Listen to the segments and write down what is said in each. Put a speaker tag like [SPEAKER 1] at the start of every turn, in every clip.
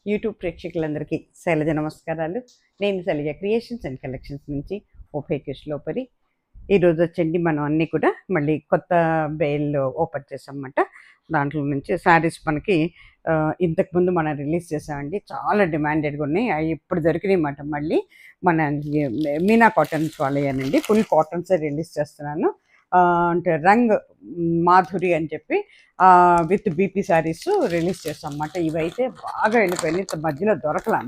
[SPEAKER 1] YouTube ప్రేక్షకులందరికీ శైలజ నమస్కారాలు. నేను శైలజ క్రియేషన్స్ అండ్ కలెక్షన్స్ నుంచి ఓపేకేష్ లోపరి. ఈరోజు వచ్చండి మనం అన్నీ కూడా మళ్ళీ కొత్త బేల్లో ఓపెన్ చేసామన్నమాట. దాంట్లో నుంచి శారీస్ మనకి ఇంతకుముందు మనం రిలీజ్ చేసామండి. చాలా డిమాండెడ్గా ఉన్నాయి. అవి ఇప్పుడు దొరికినాయి అన్నమాట. మళ్ళీ మన మీనా కాటన్స్ వాళ్ళేనండి. ఫుల్ కాటన్సే రిలీజ్ చేస్తున్నాను. అంటే రంగ్ మాధురి అని చెప్పి విత్ బీపీ శారీస్ రిలీజ్ చేస్తాం అన్నమాట. ఇవైతే బాగా వెళ్ళిపోయినాయి. మధ్యలో దొరకలా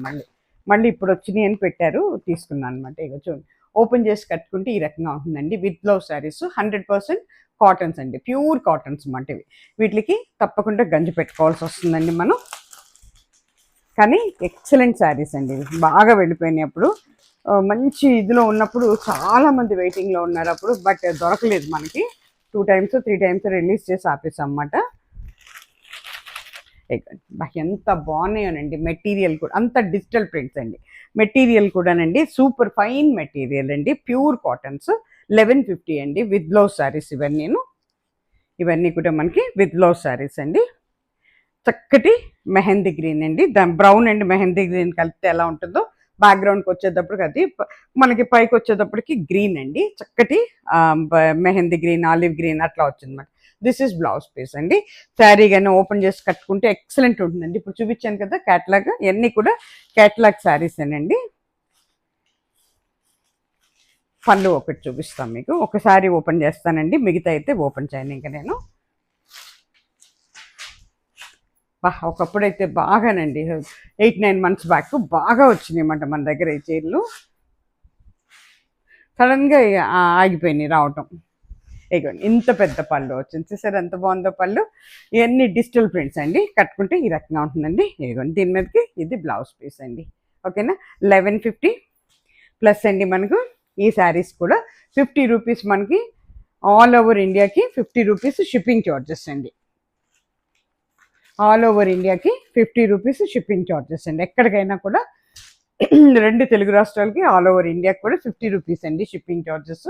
[SPEAKER 1] మళ్ళీ ఇప్పుడు వచ్చినాయి అని పెట్టారు, తీసుకున్నాను అనమాట. ఇక చూడండి, ఓపెన్ చేసి కట్టుకుంటే ఈ రకంగా ఉంటుందండి. విత్ బ్లౌజ్ శారీస్ 100% కాటన్స్ అండి, ప్యూర్ కాటన్స్ అన్నమాట. వీటికి తప్పకుండా గంజి పెట్టుకోవాల్సి వస్తుందండి మనం. కానీ ఎక్సలెంట్ శారీస్ అండి, బాగా వెళ్ళిపోయినాయి. అప్పుడు మంచి ఇదిలో ఉన్నప్పుడు చాలామంది వెయిటింగ్లో ఉన్నారు అప్పుడు, బట్ దొరకలేదు మనకి. 2 times 3 times రిలీజ్ చేసి ఆపేసాం అన్నమాట. ఎంత బాగున్నాయోనండి. మెటీరియల్ కూడా అంత డిజిటల్ ప్రింట్స్ అండి. మెటీరియల్ కూడానండి సూపర్ ఫైన్ మెటీరియల్ అండి, ప్యూర్ కాటన్స్. 1150 అండి విత్ బ్లౌజ్ శారీస్. ఇవన్నీ కూడా మనకి విత్ బ్లౌజ్ శారీస్ అండి. చక్కటి మెహందీ గ్రీన్ అండి, దాని బ్రౌన్ అండ్ మెహందీ గ్రీన్ కలిపితే ఎలా ఉంటుందో బ్యాక్గ్రౌండ్కి వచ్చేటప్పటికి అది మనకి పైకి వచ్చేటప్పటికి గ్రీన్ అండి. చక్కటి మెహందీ గ్రీన్, ఆలివ్ గ్రీన్ అట్లా వచ్చిందన్నమాట. దిస్ ఈజ్ బ్లౌజ్ పీస్ అండి. శారీ కానీ ఓపెన్ చేసి కట్టుకుంటే ఎక్సలెంట్ ఉంటుందండి. ఇప్పుడు చూపించాను కదా క్యాటలాగ్, ఇవన్నీ కూడా క్యాటలాగ్ శారీస్ అండి. పళ్ళు ఒకటి చూపిస్తాను మీకు. ఒకసారి ఓపెన్ చేస్తానండి, మిగతా అయితే ఓపెన్ చేయను ఇంకా నేను. ఒకప్పుడైతే బాగానండి, 8-9 months బ్యాక్ బాగా వచ్చినాయి అన్నమాట మన దగ్గర ఈ చీరలు. సడన్గా ఆగిపోయినాయి రావటం. ఇగోండి, ఇంత పెద్ద పళ్ళు వచ్చింది, చూసారు ఎంత బాగుందో పళ్ళు. ఇవన్నీ డిజిటల్ ప్రింట్స్ అండి. కట్టుకుంటే ఈ రకంగా ఉంటుందండి. ఇదిగోండి, దీని మీదకి ఇది బ్లౌజ్ పీస్ అండి. ఓకేనా. 1150 ప్లస్ అండి. మనకు ఈ శారీస్ కూడా 50 రూపీస్ మనకి ఆల్ ఓవర్ ఇండియాకి. 50 రూపీస్ షిప్పింగ్ చార్జెస్ అండి. ఆల్ ఓవర్ ఇండియాకి 50 రూపీస్ షిప్పింగ్ చార్జెస్ అండి. ఎక్కడికైనా కూడా 2 తెలుగు రాష్ట్రాలకి ఆల్ ఓవర్ ఇండియాకి కూడా 50 రూపీస్ అండి షిప్పింగ్ చార్జెస్.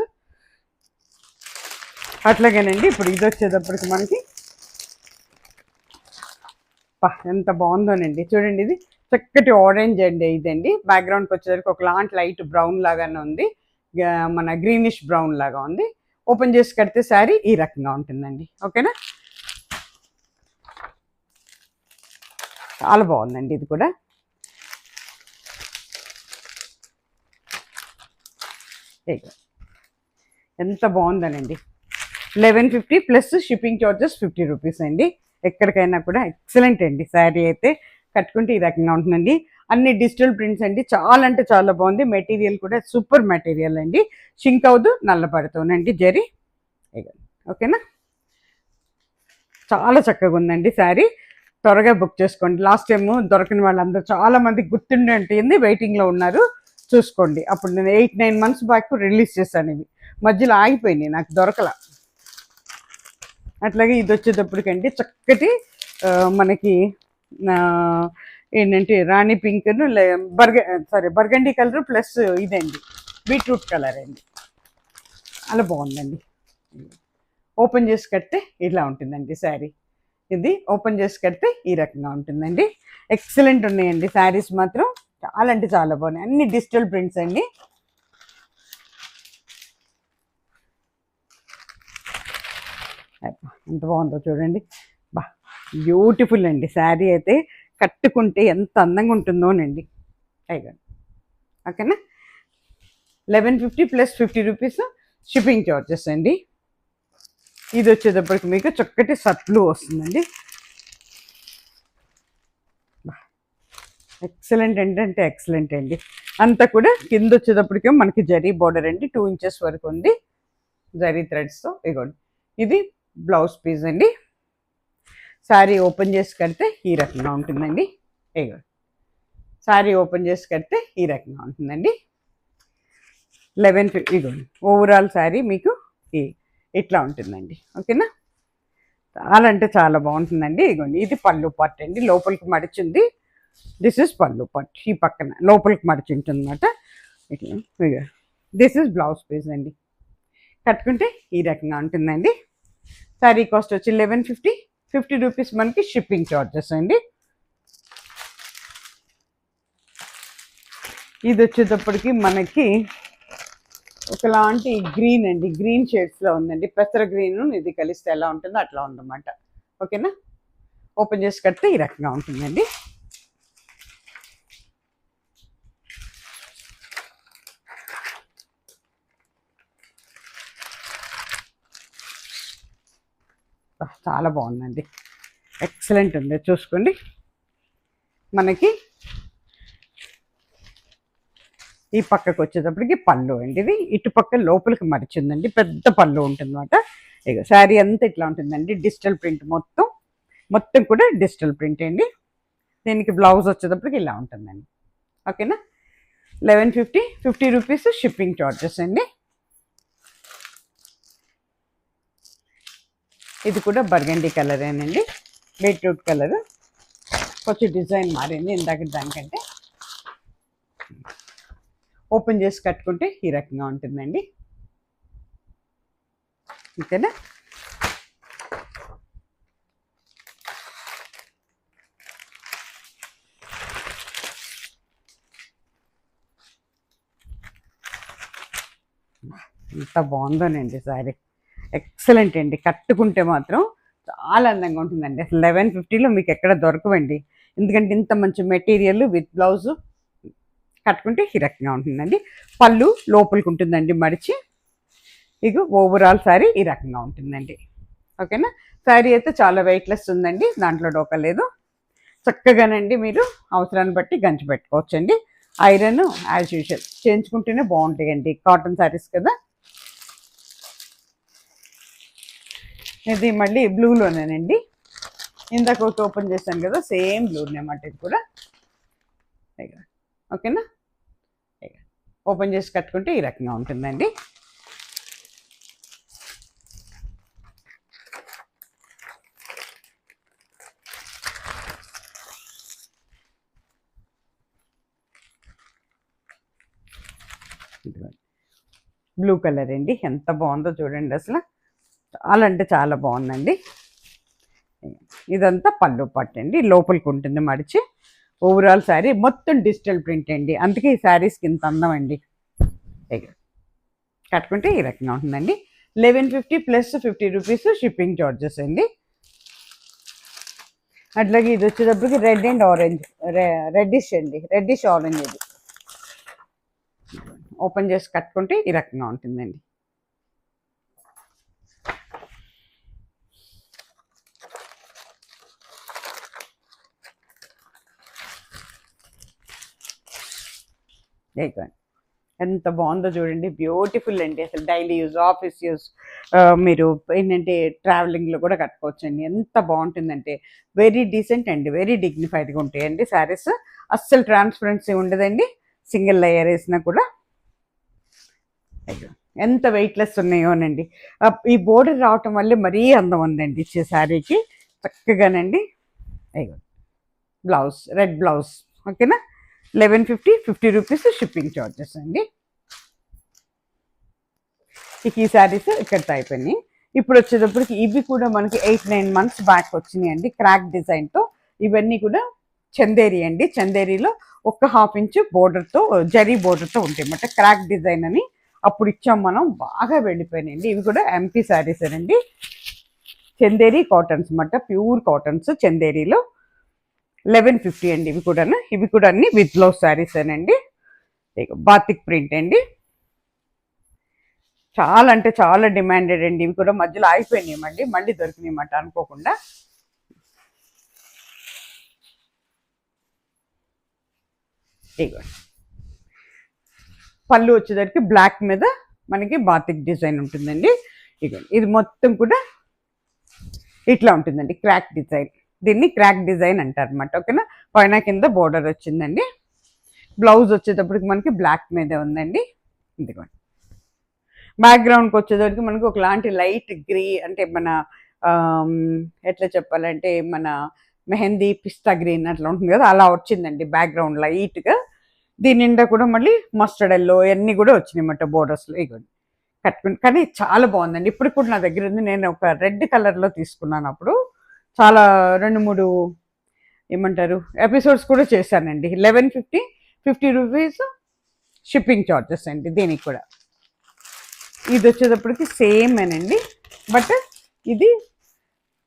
[SPEAKER 1] అట్లాగేనండి. ఇప్పుడు ఇది వచ్చేటప్పటికి మనకి ఎంత బాగుందోనండి. చూడండి, ఇది చక్కటి ఆరెంజ్ అండి. ఇదండి బ్యాక్గ్రౌండ్కి వచ్చేసరికి ఒక లాంటి లైట్ బ్రౌన్ లాగానే ఉంది, మన గ్రీనిష్ బ్రౌన్ లాగా ఉంది. ఓపెన్ చేసి కడితే శారీ ఈ రకంగా ఉంటుందండి. ఓకేనా. చాలా బాగుందండి ఇది కూడా. ఎంత బాగుందనండి. 1150 ప్లస్ షిప్పింగ్ చార్జెస్ 50 రూపీస్ అండి. ఎక్కడికైనా కూడా ఎక్సలెంట్ అండి. శారీ అయితే కట్టుకుంటే ఈ రకంగా ఉంటుందండి. అన్ని డిజిటల్ ప్రింట్స్ అండి. చాలా అంటే చాలా బాగుంది. మెటీరియల్ కూడా సూపర్ మెటీరియల్ అండి. షింక్ అవుదు, నల్లబడుతోనండి జరీ. ఓకేనా. చాలా చక్కగా ఉందండి శారీ. త్వరగా బుక్ చేసుకోండి. లాస్ట్ టైం దొరకని వాళ్ళందరూ చాలా మంది గుర్తుండే ఉంటుంది, వెయిటింగ్లో ఉన్నారు. చూసుకోండి. అప్పుడు నేను 8-9 months బ్యాక్ రిలీజ్ చేశాను. ఇవి మధ్యలో ఆగిపోయినాయి, నాకు దొరకల. అట్లాగే ఇది వచ్చేటప్పటికండి చక్కటి మనకి ఏంటంటే రాణి పింక్ను బర్గండీ కలర్ ప్లస్ ఇదండి బీట్రూట్ కలర్ అండి. అలా బాగుందండి. ఓపెన్ చేసి కడితే ఇలా ఉంటుందండి శారీ. ఇది ఓపెన్ చేసి కడితే ఈ రకంగా ఉంటుందండి. ఎక్సలెంట్ ఉన్నాయండి శారీస్ మాత్రం. చాలా అంటే చాలా బాగున్నాయి. అన్ని డిజిటల్ ప్రింట్స్ అండి. ఎంత బాగుందో చూడండి. బ్యూటిఫుల్ అండి. శారీ అయితే కట్టుకుంటే ఎంత అందంగా ఉంటుందోనండి. అయిగా ఓకేనా. 1150 ప్లస్ 50 రూపీస్ షిప్పింగ్ చార్జెస్ అండి. ఇది వచ్చేటప్పటికి మీకు చక్కటి సట్లు వస్తుందండి. ఎక్సలెంట్ ఏంటంటే ఎక్సలెంట్ అండి. అంతా కూడా కింద వచ్చేటప్పటికే మనకి జరీ బోర్డర్ అండి, 2 inches వరకు ఉంది జరీ థ్రెడ్స్తో. ఇగోండి, ఇది బ్లౌజ్ పీస్ అండి. శారీ ఓపెన్ చేసి కడితే ఈ రకంగా ఉంటుందండి. ఇగో శారీ ఓపెన్ చేసి కడితే ఈ రకంగా ఉంటుందండి. 1150 ఇగోండి. ఓవరాల్ శారీ మీకు ఇట్లా ఉంటుందండి. ఓకేనా. చాలా అంటే చాలా బాగుంటుందండి. ఇగోండి, ఇది పళ్ళు పార్ట్ అండి. లోపలికి మడిచింది. దిస్ ఇస్ పళ్ళు పార్ట్. ఈ పక్కన లోపలికి మడిచి ఉంటుంది అన్నమాట. ఇట్లా దిస్ ఇస్ బ్లౌజ్ పీస్ అండి. కట్టుకుంటే ఈ రకంగా ఉంటుందండి. శారీ కాస్ట్ వచ్చి 1150. 50 రూపీస్ మనకి షిప్పింగ్ చార్జెస్ అండి. ఇది వచ్చేటప్పటికి మనకి ఒకలాంటి గ్రీన్ అండి, గ్రీన్ షేడ్స్లో ఉందండి. పెసర గ్రీన్ ఇది కలిస్తే ఎలా ఉంటుందో అట్లా ఉందన్నమాట. ఓకేనా, ఓపెన్ చేసి కడితే ఈ రకంగా ఉంటుందండి. చాలా బాగుందండి, ఎక్సలెంట్ ఉంది. చూసుకోండి, మనకి ఈ పక్కకు వచ్చేటప్పటికి పళ్ళు అండి. ఇది ఇటుపక్క లోపలికి మరిచిందండి, పెద్ద పళ్ళు ఉంటుంది అనమాట. ఇక శారీ అంతా ఇట్లా ఉంటుందండి, డిజిటల్ ప్రింట్ మొత్తం మొత్తం కూడా డిజిటల్ ప్రింట్ అండి. దీనికి బ్లౌజ్ వచ్చేటప్పటికి ఇలా ఉంటుందండి. ఓకేనా, 1150, 50 రూపీస్ షిప్పింగ్ చార్జెస్ అండి. ఇది కూడా బర్గండీ కలరేనండి, బీట్రూట్ కలర్. కొంచెం డిజైన్ మారింది ఇందాక దానికంటే. ఓపెన్ చేసి కట్టుకుంటే ఈ రకంగా ఉంటుందండి. ఓకేనా, ఎంత బాగుందోనండి శారీ, ఎక్సలెంట్ అండి. కట్టుకుంటే మాత్రం చాలా అందంగా ఉంటుందండి. అసలు 1150లో మీకు ఎక్కడ దొరకవండి, ఎందుకంటే ఇంత మంచి మెటీరియల్ విత్ బ్లౌజ్ కట్టుకుంటే ఈ రకంగా ఉంటుందండి. పళ్ళు లోపలికి ఉంటుందండి మడిచి. ఇక ఓవరాల్ శారీ ఈ రకంగా ఉంటుందండి. ఓకేనా, శారీ అయితే చాలా వెయిట్లెస్ ఉందండి, దాంట్లో డోకా లేదు. చక్కగానండి మీరు అవసరాన్ని బట్టి గంచి పెట్టుకోవచ్చండి. ఐరన్ యాజ్ యూజువల్ చేయించుకుంటేనే బాగుంటాయండి, కాటన్ శారీస్ కదా. ఇది మళ్ళీ బ్లూలోనేనండి, ఇందాక ఒకటి ఓపెన్ చేశాను కదా, సేమ్ బ్లూనే అన్నమాట ఇది కూడా. ఓకేనా, ఓపెన్ చేసి కట్టుకుంటే ఈ రకంగా ఉంటుందండి. బ్లూ కలర్ అండి, ఎంత బాగుందో చూడండి, అసలు చాలా అంటే చాలా బాగుందండి. ఇదంతా పళ్ళు పట్టు అండి, లోపలికి ఉంటుంది మడిచి. ఓవరాల్ శారీ మొత్తం డిజిటల్ ప్రింట్ అండి, అందుకే ఈ శారీస్కి ఇంత అందం అండి. కట్టుకుంటే ఈ రకంగా ఉంటుందండి. 1150 ప్లస్ 50 రూపీస్ షిప్పింగ్ చార్జెస్ అండి. అట్లాగే ఇది వచ్చేటప్పటికి రెడ్ అండ్ ఆరెంజ్, రెడ్డిష్ అండి, రెడ్డిష్ ఆరెంజ్. ఇది ఓపెన్ చేసి కట్టుకుంటే ఈ రకంగా ఉంటుందండి. ఎంత బాగుందో చూడండి, బ్యూటిఫుల్ అండి. అసలు డైలీ యూజ్, ఆఫీస్ యూజ్, మీరు ఏంటంటే ట్రావెలింగ్లో కూడా కట్టుకోవచ్చు అండి. ఎంత బాగుంటుందంటే వెరీ డీసెంట్ అండి, వెరీ డిగ్నిఫైడ్గా ఉంటాయండి శారీస్. అస్సలు ట్రాన్స్పరెన్సీ ఉండదండి, సింగిల్ లేయర్ వేసినా కూడా. ఎంత వెయిట్లెస్ ఉన్నాయోనండి. ఈ బోర్డర్ రావటం వల్లే మరీ అందం ఉందండి ఇచ్చే శారీకి. చక్కగానండి. అయ్యో, బ్లౌజ్ రెడ్ బ్లౌజ్. ఓకేనా, 1150, 50 రూపీస్ షిప్పింగ్ చార్జెస్ అండి. ఇక ఈ శారీస్ ఇక్కడితో అయిపోయినాయి. ఇప్పుడు వచ్చేటప్పటికి ఇవి కూడా మనకి 8-9 మంత్స్ బ్యాక్ వచ్చినాయి అండి, క్రాక్ డిజైన్తో. ఇవన్నీ కూడా చందేరి అండి, చందేరిలో 1/2 ఇంచ్ బోర్డర్తో, జరీ బోర్డర్తో ఉంటాయి అన్నమాట. క్రాక్ డిజైన్ అని అప్పుడు ఇచ్చాం మనం, బాగా వెళ్ళిపోయినాయండి. ఇవి కూడా ఎంపీ శారీస్ అండి, చందేరి కాటన్స్ అన్నమాట, ప్యూర్ కాటన్స్ చందేరిలో. 1150 అండి. ఇవి కూడా అన్ని విత్ బ్లౌజ్ శారీస్ అండి. బాతిక్ ప్రింట్ అండి, చాలా అంటే చాలా డిమాండెడ్ అండి. ఇవి కూడా మధ్యలో ఆగిపోయినాయి, మళ్ళీ దొరికినాయి అన్నమాట అనుకోకుండా. పళ్ళు వచ్చేసరికి బ్లాక్ మీద మనకి బాతిక్ డిజైన్ ఉంటుందండి. ఇది మొత్తం కూడా ఇట్లా ఉంటుందండి, క్రాక్ డిజైన్. దీన్ని క్రాక్ డిజైన్ అంటారు అనమాట. ఓకేనా, పైన కింద బోర్డర్ వచ్చిందండి. బ్లౌజ్ వచ్చేటప్పటికి మనకి బ్లాక్ మీదే ఉందండి. ఇదిగోండి, బ్యాక్గ్రౌండ్కి వచ్చేటప్పటికి మనకి ఒకలాంటి లైట్ గ్రీ, అంటే మన ఎట్లా చెప్పాలంటే మన మెహందీ పిస్తా గ్రీన్ అట్లా ఉంటుంది కదా, అలా వచ్చిందండి బ్యాక్గ్రౌండ్ లైట్గా. దీని నిండా కూడా మళ్ళీ మస్టర్డ్ ఎల్లో అన్నీ కూడా వచ్చినాయి అన్నమాట బోర్డర్స్లో. ఇగోండి, కట్టుకుని కానీ చాలా బాగుందండి. ఇప్పుడు కూడా నా దగ్గర ఉంది, నేను ఒక రెడ్ కలర్లో తీసుకున్నాను. అప్పుడు చాలా 2-3 ఏమంటారు ఎపిసోడ్స్ కూడా చేశానండి. 1150, 50 రూపీస్ షిప్పింగ్ చార్జెస్ అండి దీనికి కూడా. ఇది వచ్చేటప్పటికి సేమ్ అనండి, బట్ ఇది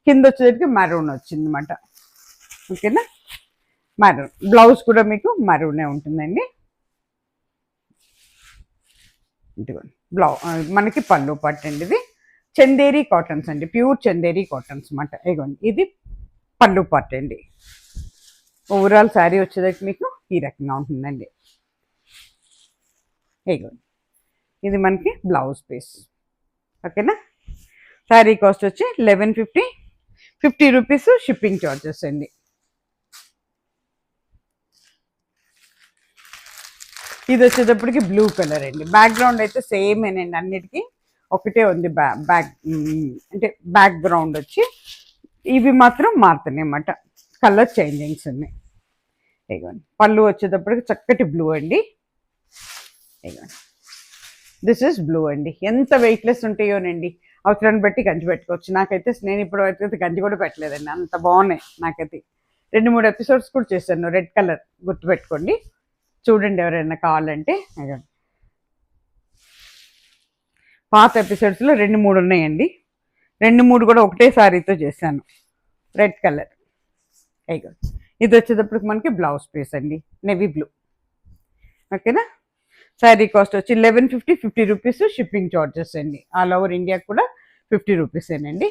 [SPEAKER 1] కింద వచ్చేటప్పటికి మరూన్ వచ్చింది అనమాట. ఓకేనా, మరూన్. బ్లౌజ్ కూడా మీకు మరూనే ఉంటుందండి. ఇదిగోండి మనకి పళ్ళు పట్టు అండి. ఇది చందేరి కాటన్స్ అండి, ప్యూర్ చందేరి కాటన్స్ అన్నమాట. ఇదిగోండి ఇది పళ్ళు పట్టు అండి. ఓవరాల్ శారీ వచ్చేటప్పుడు మీకు ఈ రకంగా ఉంటుందండి. ఇదిగోండి ఇది మనకి బ్లౌజ్ పీస్. ఓకేనా, శారీ కాస్ట్ వచ్చి 1150, 50 రూపీస్ షిప్పింగ్ చార్జెస్ అండి. ఇది వచ్చేటప్పటికి బ్లూ కలర్ అండి. బ్యాక్గ్రౌండ్ అయితే సేమ్ ఏనండి, అన్నిటికీ ఒకటే ఉంది. అంటే బ్యాక్గ్రౌండ్ వచ్చి ఇవి మాత్రం మారుతున్నాయి అన్నమాట, కలర్ చేంజింగ్స్ ఉన్నాయి. ఇదిగోండి పళ్ళు వచ్చేటప్పటికి చక్కటి బ్లూ అండి. ఇదిగోండి దిస్ ఇస్ బ్లూ అండి. ఎంత వెయిట్లెస్ ఉంటాయోనండి, అవసరాన్ని బట్టి గంజి పెట్టుకోవచ్చు. నాకైతే నేను ఇప్పుడు అయితే గంజి కూడా పెట్టలేదండి, అంత బాగున్నాయి. నాకైతే 2-3 ఎపిసోడ్స్ కూడా చేశాను. రెడ్ కలర్ గుర్తుపెట్టుకోండి, చూడండి ఎవరైనా కావాలంటే. పాత ఎపిసోడ్స్లో 2-3 ఉన్నాయండి, 2-3 కూడా ఒకటే సారీతో చేశాను. Red colour. ఇది వచ్చేటప్పటికి మనకి బ్లౌజ్ పీస్ అండి, నేవీ బ్లూ. ఓకేనా, శారీ కాస్ట్ వచ్చి 1150, 50 రూపీస్ షిప్పింగ్ చార్జెస్ అండి. ఆల్ ఓవర్ ఇండియా కూడా 50 రూపీసేనండి.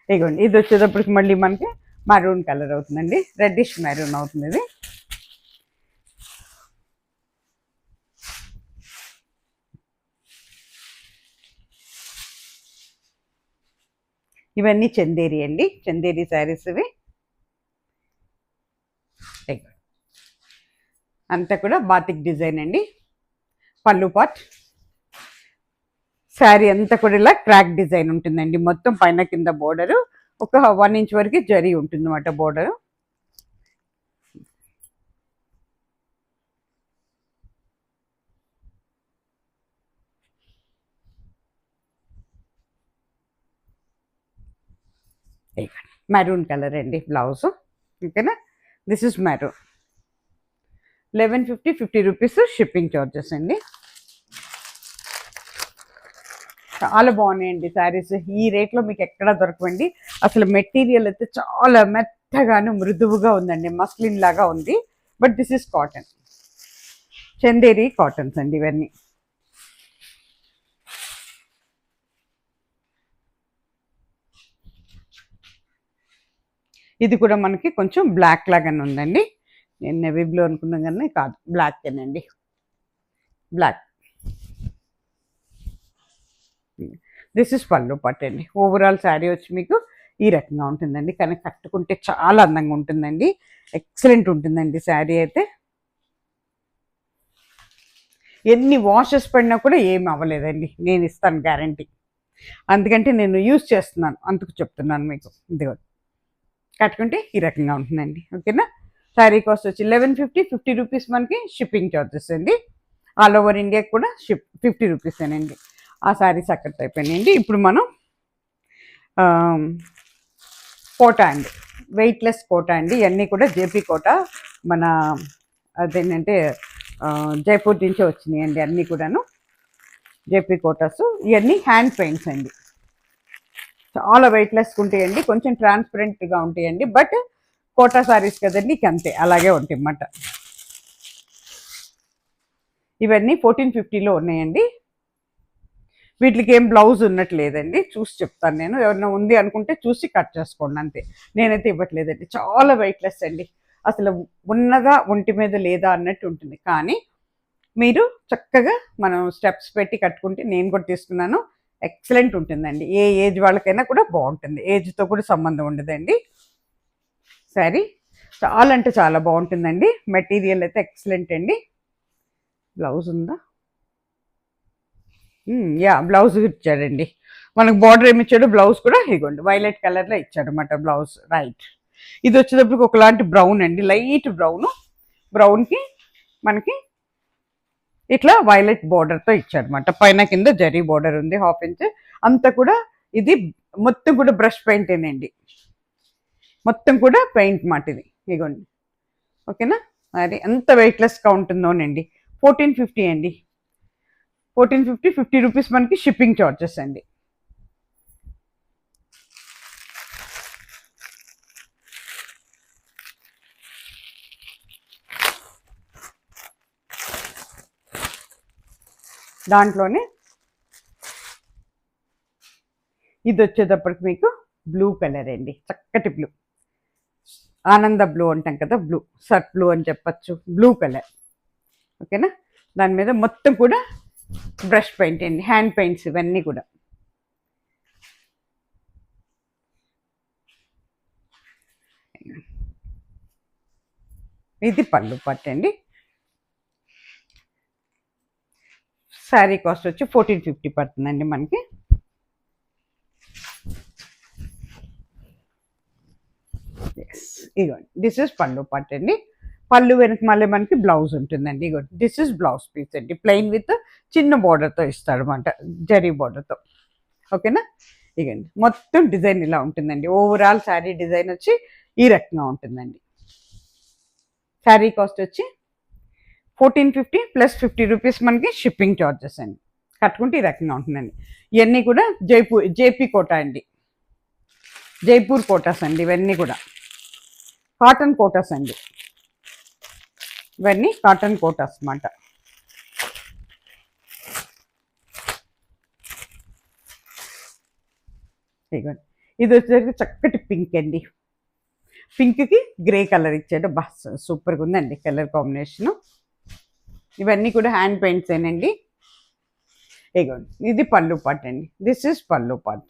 [SPEAKER 1] ఇదిగోండి ఇది వచ్చేటప్పటికి మళ్ళీ మనకి మరూన్ కలర్ అవుతుందండి, రెడ్డిష్ మెరూన్ అవుతుంది ఇది. ఇవన్నీ చందేరి అండి, చందేరి శారీస్ ఇవి. అంతా కూడా బాతిక్ డిజైన్ అండి. పళ్ళు పాట్, శారీ అంతా కూడా ఇలా క్రాక్ డిజైన్ ఉంటుందండి. మొత్తం పైన కింద బోర్డరు ఒక 1 ఇంచ్ వరకు జరీ ఉంటుంది అన్నమాట బోర్డరు. మెరూన్ కలర్ అండి బ్లౌజ్. ఓకేనా, this is maroon. 1150, 50 rupees shipping charges అండి. చాలా బాగున్నాయండి శారీస్. ఈ రేట్లో మీకు ఎక్కడా దొరకవండి. అసలు మెటీరియల్ అయితే చాలా మెత్తగాను మృదువుగా ఉందండి, మస్లిన్ లాగా ఉంది. But this is cotton, Chanderi cottons అండి ఇవన్నీ. ఇది కూడా మనకి కొంచెం బ్లాక్ లాగానే ఉందండి. నేను నెవీ బ్లూ అనుకున్నాం కానీ కాదు, బ్లాక్ ఏనండి, బ్లాక్. దిస్ ఇస్ పళ్ళు పట్టు అండి. ఓవరాల్ శారీ వచ్చి మీకు ఈ రకంగా ఉంటుందండి, కానీ కట్టుకుంటే చాలా అందంగా ఉంటుందండి, ఎక్సలెంట్ ఉంటుందండి శారీ అయితే. ఎన్ని వాషెస్ పడినా కూడా ఏమి అవ్వలేదండి, నేను ఇస్తాను గ్యారంటీ. అందుకంటే నేను యూజ్ చేస్తున్నాను, అందుకు చెప్తున్నాను మీకు. ఇదిగో కట్టుకుంటే ఈ రకంగా ఉంటుందండి. ఓకేనా, శారీ కాస్ట్ వచ్చి 1150, 50 రూపీస్ మనకి షిప్పింగ్ చార్జెస్ అండి. ఆల్ ఓవర్ ఇండియా కూడా 50 రూపీసేనండి. ఆ శారీస్ అక్కడితో అయిపోయినాయండి. ఇప్పుడు మనం కోటా అండి, వెయిట్లెస్ కోటా అండి. ఇవన్నీ కూడా జేపీ కోటా, మన అదేంటంటే జైపూర్ నుంచే వచ్చినాయండి అన్నీ కూడాను, జేపీ కోటాస్. ఇవన్నీ హ్యాండ్ పెయింట్స్ అండి, చాలా వెయిట్లెస్గా ఉంటాయండి, కొంచెం ట్రాన్స్పరెంట్గా ఉంటాయండి. బట్ కోటా శారీస్ కదండి, అంతే అలాగే ఉంటాయి అన్నమాట. ఇవన్నీ 1450లో ఉన్నాయండి. వీటికి ఏం బ్లౌజ్ ఉన్నట్లేదండి, చూసి చెప్తాను నేను. ఎవరైనా ఉంది అనుకుంటే చూసి కట్ చేసుకోండి అంతే, నేనైతే ఇవ్వట్లేదండి. చాలా వెయిట్లెస్ అండి, అసలు ఉన్నదా ఒంటి మీద లేదా అన్నట్టు ఉంటుంది. కానీ మీరు చక్కగా మనం స్టెప్స్ పెట్టి కట్టుకుంటే, నేను కూడా తీసుకున్నాను, ఎక్సలెంట్ ఉంటుందండి. ఏ ఏజ్ వాళ్ళకైనా కూడా బాగుంటుంది, ఏజ్తో కూడా సంబంధం ఉండదండి. శారీ చాలా అంటే చాలా బాగుంటుందండి. మెటీరియల్ అయితే ఎక్సలెంట్ అండి. బ్లౌజ్ ఉందా? యా, బ్లౌజ్ ఇచ్చాడండి మనకు. బార్డర్ ఏమి ఇచ్చాడు, బ్లౌజ్ కూడా ఇగోండి వైలెట్ కలర్లో ఇచ్చాడు అనమాట బ్లౌజ్. రైట్, ఇది వచ్చేటప్పటికి ఒకలాంటి బ్రౌన్ అండి, లైట్ బ్రౌన్కి మనకి ఇట్లా వైలెట్ బోర్డర్తో ఇచ్చాడనమాట. పైన కింద జరీ బోర్డర్ ఉంది 1/2 ఇంచ్. అంతా కూడా ఇది మొత్తం కూడా బ్రష్ పెయింటేనండి, మొత్తం కూడా పెయింట్ మాట ఇది, ఇగోండి. ఓకేనా, అది ఎంత వెయిట్లెస్గా ఉంటుందోనండి. 1450 అండి, 1450, 50 రూపీస్ మనకి షిప్పింగ్ చార్జెస్ అండి. దాంట్లోనే ఇది వచ్చేటప్పటికి మీకు బ్లూ కలర్ అండి, చక్కటి బ్లూ, ఆనంద బ్లూ అంటాం కదా, బ్లూ సర్ఫ్ బ్లూ అని చెప్పచ్చు, బ్లూ కలర్. ఓకేనా, దాని మీద మొత్తం కూడా బ్రష్ పెయింట్ అండి, హ్యాండ్ పెయింట్స్ ఇవన్నీ కూడా. ఇది పళ్ళు పట్టు అండి. శారీ కాస్ట్ వచ్చి 1450 పడుతుందండి మనకి. ఇగోండి, దిస్ ఇస్ పళ్ళు పట్టు అండి. పళ్ళు వెనక మళ్ళీ మనకి బ్లౌజ్ ఉంటుందండి. ఇగోండి, దిస్ ఇస్ బ్లౌజ్ పీస్ అండి, ప్లెయిన్ విత్ చిన్న బార్డర్తో ఇస్తాడు అనమాట, జరీ బార్డర్తో. ఓకేనా, ఇగండి మొత్తం డిజైన్ ఇలా ఉంటుందండి. ఓవరాల్ శారీ డిజైన్ వచ్చి ఈ రకంగా ఉంటుందండి. శారీ కాస్ట్ వచ్చి 1450 ప్లస్ 50 రూపీస్ మనకి షిప్పింగ్ చార్జెస్ అండి. కట్టుకుంటే ఈ రకంగా ఉంటుందండి. ఇవన్నీ కూడా జేపీ కోటా అండి, జైపూర్ కోటాస్ అండి. ఇవన్నీ కూడా కాటన్ కోటాస్ అండి, ఇవన్నీ కాటన్ కోటాస్ అన్నమాట. ఇది వచ్చేసరికి చక్కటి పింక్ అండి, పింక్కి గ్రే కలర్ ఇచ్చాడు, బస్ సూపర్గా ఉందండి కలర్ కాంబినేషను. ఇవన్నీ కూడా హ్యాండ్ పెయింట్స్ ఏనండి. ఇగోండి, ఇది పళ్ళు పాట్ అండి, దిస్ ఇస్ పళ్ళు పాట్.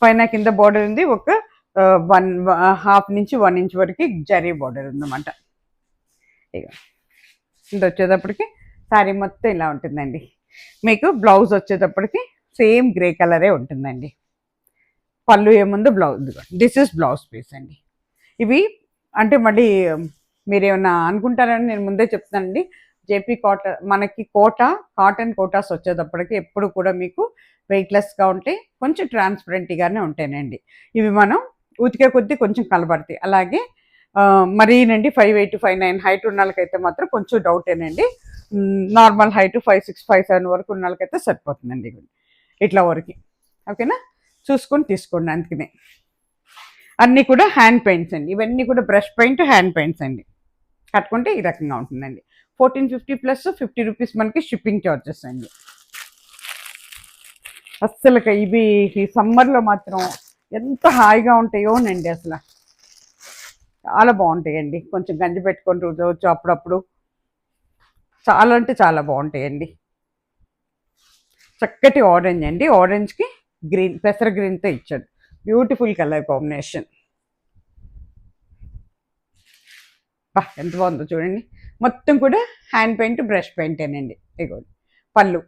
[SPEAKER 1] పైన కింద బార్డర్ ఉంది, ఒక 1.5 నుంచి 1 ఇంచ్ వరకు జరీ బార్డర్ ఉందన్నమాట. ఇక ఇది వచ్చేటప్పటికి శారీ మొత్తం ఇలా ఉంటుందండి. మీకు బ్లౌజ్ వచ్చేటప్పటికి సేమ్ గ్రే కలరే ఉంటుందండి. పళ్ళు ఏముందో blouse, this is blouse piece అండి. ఇవి అంటే మళ్ళీ మీరేమన్నా అనుకుంటారని నేను ముందే చెప్తానండి. జేపీ మనకి కాటన్ కోటాస్ వచ్చేటప్పటికి ఎప్పుడు కూడా మీకు వెయిట్లెస్గా ఉంటాయి, కొంచెం ట్రాన్స్పరెంట్గానే ఉంటాయండి. ఇవి మనం ఉతికే కొద్దీ కొంచెం కలబడతాయి. అలాగే మరీనండి 5'8", 5'9" హైట్ ఉన్న వాళ్ళకైతే మాత్రం కొంచెం డౌటేనండి. నార్మల్ హైట్ 5'6", 5'7" వరకు ఉన్న వాళ్ళకైతే సరిపోతుందండి ఇట్లా వరకు. ఓకేనా, చూసుకొని తీసుకోండి. అందుకనే అన్నీ కూడా హ్యాండ్ పెయింట్స్ అండి, ఇవన్నీ కూడా బ్రష్ పెయింట్ హ్యాండ్ పెయింట్స్ అండి. కట్టుకుంటే ఈ రకంగా ఉంటుందండి. 1450 ప్లస్ 50 రూపీస్ మనకి షిప్పింగ్ చార్జెస్ అండి. అస్సలు ఇవి ఈ సమ్మర్లో మాత్రం ఎంత హాయిగా ఉంటాయోనండి, అసలు చాలా బాగుంటాయండి. కొంచెం గంజి పెట్టుకొని రోజు అప్పుడప్పుడు చాలా అంటే చాలా బాగుంటాయండి. చక్కటి ఆరెంజ్ అండి, ఆరెంజ్కి గ్రీన్, పెసర గ్రీన్తో ఇచ్చాడు, బ్యూటిఫుల్ కలర్ కాంబినేషన్. ఎంత బాగుందో చూడండి. మొత్తం కూడా హ్యాండ్ పెయింట్ బ్రష్ పెయింటేనండి. ఇగోండి పళ్ళు,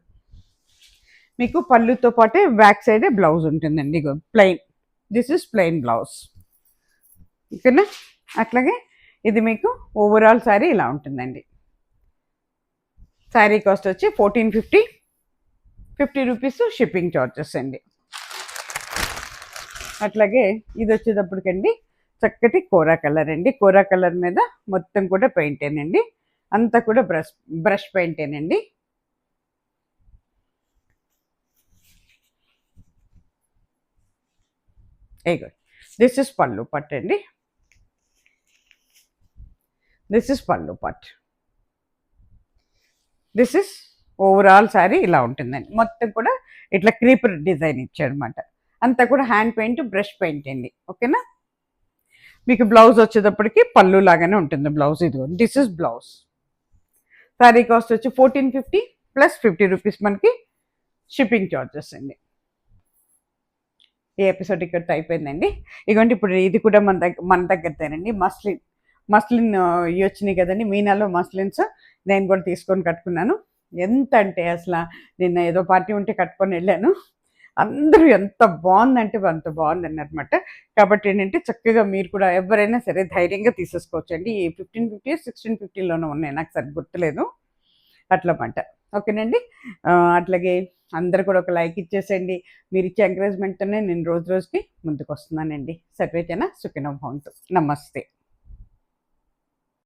[SPEAKER 1] మీకు పళ్ళుతో పాటే బ్యాక్ సైడ్ బ్లౌజ్ ఉంటుందండి. ఇగో plain, this is plain blouse. ఓకేనా, అట్లాగే ఇది మీకు ఓవరాల్ శారీ ఇలా ఉంటుందండి. శారీ కాస్ట్ వచ్చి 1450, 50 రూపీస్ షిప్పింగ్ చార్జెస్ అండి. అట్లాగే ఇది వచ్చేటప్పటికండి చక్కటి కోరా కలర్ అండి. కోరా కలర్ మీద మొత్తం కూడా పెయింటేనండి, అంతా కూడా బ్రష్ పెయింటేనండి. దిస్ ఇస్ పళ్ళు పట్టు అండి, దిస్ ఇస్ పళ్ళు పట్టు. దిస్ ఇస్ ఓవరాల్ శారీ ఇలా ఉంటుందండి. మొత్తం కూడా ఇట్లా క్రీపర్ డిజైన్ ఇచ్చాడు అనమాట. అంతా కూడా హ్యాండ్ పెయింట్ బ్రష్ పెయింట్ అండి. ఓకేనా, మీకు బ్లౌజ్ వచ్చేటప్పటికి పళ్ళు లాగానే ఉంటుంది బ్లౌజ్. ఇదిగో this is blouse. Sari cost వచ్చి 1450 ప్లస్ 50 రూపీస్ మనకి షిప్పింగ్ చార్జెస్ అండి. ఈ ఎపిసోడ్ ఇక్కడ అయిపోయిందండి. ఇదిగోండి, ఇప్పుడు ఇది కూడా మన దగ్గరదేనండి. మస్లిన్ ఇవి వచ్చినాయి కదండి, మీనాలో మస్లిన్స్ నేను కూడా తీసుకొని కట్టుకున్నాను. ఎంత అంటే అసలు నిన్న ఏదో పార్టీ ఉంటే కట్టుకొని వెళ్ళాను, అందరూ ఎంత బాగుందంటే అంత బాగుందని అనమాట. కాబట్టి ఏంటంటే చక్కగా మీరు కూడా ఎవరైనా సరే ధైర్యంగా తీసేసుకోవచ్చు అండి. ఈ 1550, 1650లోనే ఉన్నాయి, నాకు సరిగ్గా గుర్తులేదు అట్లా మాట. ఓకేనండి. అట్లాగే అందరూ కూడా ఒక లైక్ ఇచ్చేసేయండి. మీరు ఇచ్చే ఎంకరేజ్‌మెంట్‌తోనే నేను రోజు రోజుకి ముందుకొస్తున్నానండి. సర్వే జన సుఖినో భవంతు. నమస్తే.